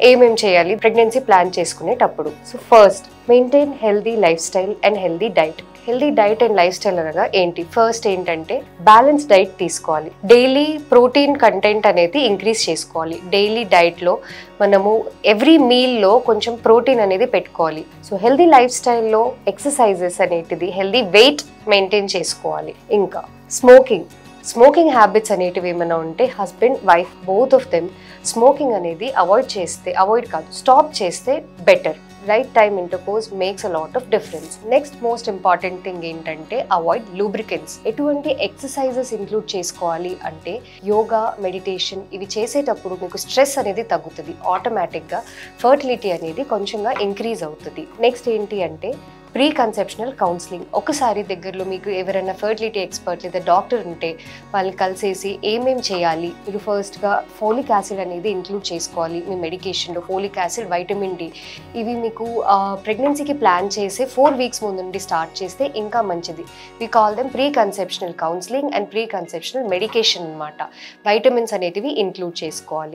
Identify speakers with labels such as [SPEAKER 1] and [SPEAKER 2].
[SPEAKER 1] ఏమేం చేయాలి pregnancy plan చేసుకునేటప్పుడు? So first, maintain healthy life style and healthy diet. Healthy diet and life style అనగా ఏంటి? First ఏంటంటే బ్యాలెన్స్ డైట్ తీసుకోవాలి. డైలీ ప్రోటీన్ కంటెంట్ అనేది ఇంక్రీజ్ చేసుకోవాలి. డైలీ డైట్లో మనము ఎవ్రీ మీల్లో కొంచెం ప్రోటీన్ అనేది పెట్టుకోవాలి. సో హెల్దీ లైఫ్ స్టైల్లో ఎక్సర్సైజెస్ అనేటిది, హెల్దీ వెయిట్ మెయింటైన్ చేసుకోవాలి. ఇంకా స్మోకింగ్ హ్యాబిట్స్ అనేటివి ఏమైనా ఉంటే husband wife both of them smoking అనేది స్టాప్ చేస్తే better. Right time intercourse makes a lot of difference. Next most important thing ఏంటంటే అవాయిడ్ లూబ్రికెంట్స్. ఎటువంటి ఎక్సర్సైజెస్ ఇంక్లూడ్ చేసుకోవాలి అంటే యోగా, మెడిటేషన్ ఇవి చేసేటప్పుడు మీకు స్ట్రెస్ అనేది తగ్గుతుంది. ఆటోమేటిక్గా ఫర్టిలిటీ అనేది కొంచెంగా ఇంక్రీజ్ అవుతుంది. నెక్స్ట్ ఏంటి అంటే ప్రీ కన్సెప్షనల్ కౌన్సిలింగ్. ఒకసారి దగ్గరలో మీకు ఎవరైనా ఫర్టిలిటీ ఎక్స్పర్ట్ లేదా డాక్టర్ ఉంటే వాళ్ళని కలిసేసి ఏమేం చేయాలి, మీరు ఫస్ట్గా ఫోలిక్ యాసిడ్ అనేది ఇంక్లూడ్ చేసుకోవాలి మీ మెడికేషన్లో. ఫోలిక్ యాసిడ్, వైటమిన్ డి ఇవి మీకు ప్రెగ్నెన్సీకి ప్లాన్ చేసి 4 వీక్స్ ముందు నుండి స్టార్ట్ చేస్తే ఇంకా మంచిది. We call them pre conceptional counselling and pre conceptional medication అనమాట. వైటమిన్స్ అనేటివి ఇంక్లూడ్ చేసుకోవాలి.